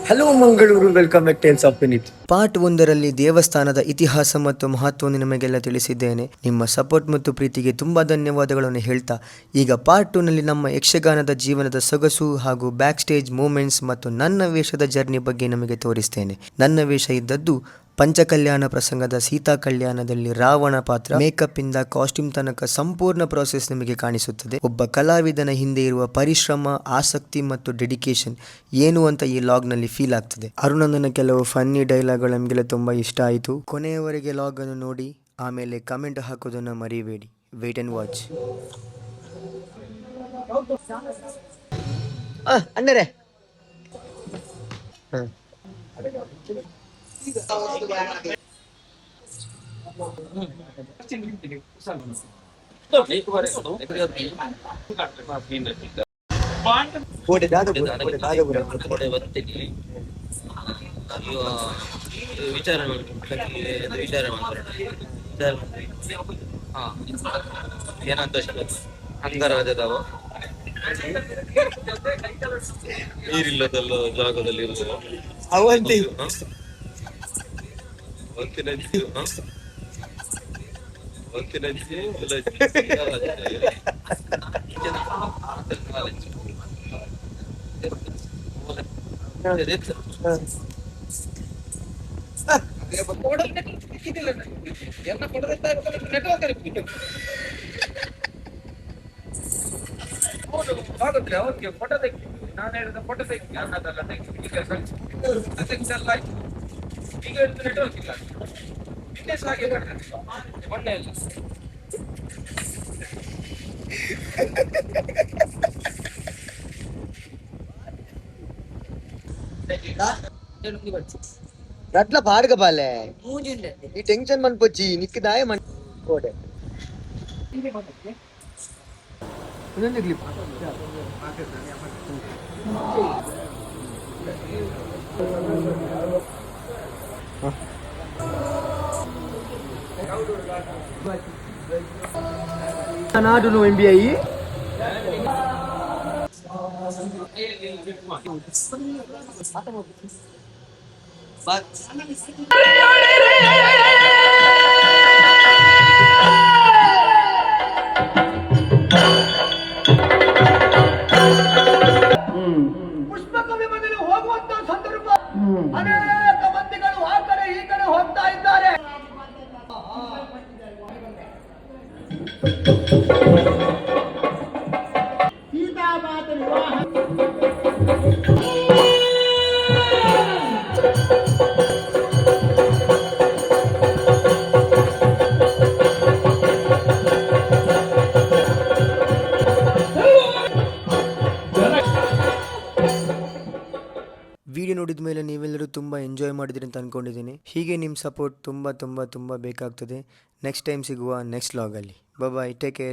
Hello Mangaluru, welcome back tales of Vineeth. Part 1ರಲ್ಲಿ ದೇವಸ್ಥಾನದ ಇತಿಹಾಸ ಮತ್ತು ಮಹತ್ವವನ್ನು ನಿಮಗೆಲ್ಲ ತಿಳಿಸಿದ್ದೇನೆ. ನಿಮ್ಮ ಸಪೋರ್ಟ್ ಮತ್ತು ಪ್ರೀತಿಗೆ ತುಂಬ ಧನ್ಯವಾದಗಳನ್ನು ಹೇಳ್ತಾ, ಈಗ ಪಾರ್ಟ್ 2ನಲ್ಲಿ ನಮ್ಮ ಯಕ್ಷಗಾನದ ಜೀವನದ ಸೊಗಸು ಹಾಗೂ ಬ್ಯಾಕ್ ಸ್ಟೇಜ್ ಮೂಮೆಂಟ್ಸ್ ಮತ್ತು ನನ್ನ ವೇಷದ ಜರ್ನಿ ಬಗ್ಗೆ ನಿಮಗೆ ತೋರಿಸ್ತೇನೆ. ನನ್ನ ವೇಷ ಇದ್ದದ್ದು ಪಂಚಕಲ್ಯಾಣ ಪ್ರಸಂಗದ ಸೀತಾ ಕಲ್ಯಾಣದಲ್ಲಿ ರಾವಣ ಪಾತ್ರ. ಮೇಕಪ್ ಇಂದ ಕಾಸ್ಟ್ಯೂಮ್ ತನಕ ಸಂಪೂರ್ಣ ಪ್ರಾಸೆಸ್ ನಿಮಗೆ ಕಾಣಿಸುತ್ತದೆ. ಒಬ್ಬ ಕಲಾವಿದನ ಹಿಂದೆ ಇರುವ ಪರಿಶ್ರಮ, ಆಸಕ್ತಿ ಮತ್ತು ಡೆಡಿಕೇಶನ್ ಏನು ಅಂತ ಈ ಲಾಗ್ನಲ್ಲಿ ಫೀಲ್ ಆಗ್ತದೆ. ಅರುಣನ ಕೆಲವು ಫನ್ನಿ ಡೈಲಾಗ್ಗಳು ನಮಗೆಲ್ಲ ತುಂಬ ಇಷ್ಟ ಆಯಿತು. ಕೊನೆಯವರೆಗೆ ಲಾಗ್ ಅನ್ನು ನೋಡಿ, ಆಮೇಲೆ ಕಮೆಂಟ್ ಹಾಕೋದನ್ನು ಮರಿಬೇಡಿ. Wait and watch. ಅಣ್ಣರೇ, ವಿಚಾರ ಏನಂತ ಅಂಗರಾಜದವ ನೀರಿಲ್ಲದಲ್ಲ ಜಾಗದಲ್ಲಿ ಇರುವುದು ಅವಂತಿ ಆಗುತ್ತೆ ಅವ್ರಿಗೆ ಫೋಟೋ ತೆಗಿ, ನಾನು ಹೇಳಿದ ಫೋಟೋ ತೆಗಿ, ಅನ್ನದಲ್ಲ ತೆಗಿ, ಈಗ ಈಗ ಹಿಡಿದು ನೆಟ್ವರ್ಕ್ ಇಲ್ಲ, ನಿನ್ನೆ ಸಹ ಹಾಗೆ ಬರ್ತದೆ ಮೊನ್ನೆ ಇಲ್ಲ. రట్ల పాడకపాలే ఈ టెన్షన్ మనకొచ్చి నీకు దాయ మన కోడే నాడు నువ్వు ఎంబీఐ ಪುಷ್ಪಕ ವಿಮಾನದಲ್ಲಿ ಹೋಗುವಂತ ಸಂದರ್ಭ ಅನೇಕ ಮಂದಿಗಳು ಆ ಕಡೆ ಈ ಕಡೆ ಹೋಗ್ತಾ ಇದ್ದಾರೆ. ಸೀತಾಮಾತ ವಿವಾಹ ವಿಡಿಯೋ ನೋಡಿದ ಮೇಲೆ ನೀವೆಲ್ಲರೂ ತುಂಬ ಎಂಜಾಯ್ ಮಾಡಿದ್ರಿ ಅಂತ ಅಂದ್ಕೊಂಡಿದ್ದೀನಿ. ಹೀಗೆ ನಿಮ್ಮ ಸಪೋರ್ಟ್ ತುಂಬ ತುಂಬ ತುಂಬ ಬೇಕಾಗ್ತದೆ. ನೆಕ್ಸ್ಟ್ ಟೈಮ್ ಸಿಗುವ ನೆಕ್ಸ್ಟ್ ಲಾಗಲ್ಲಿ. ಬಾಯ್, ಟೇಕ್ ಕೇರ್.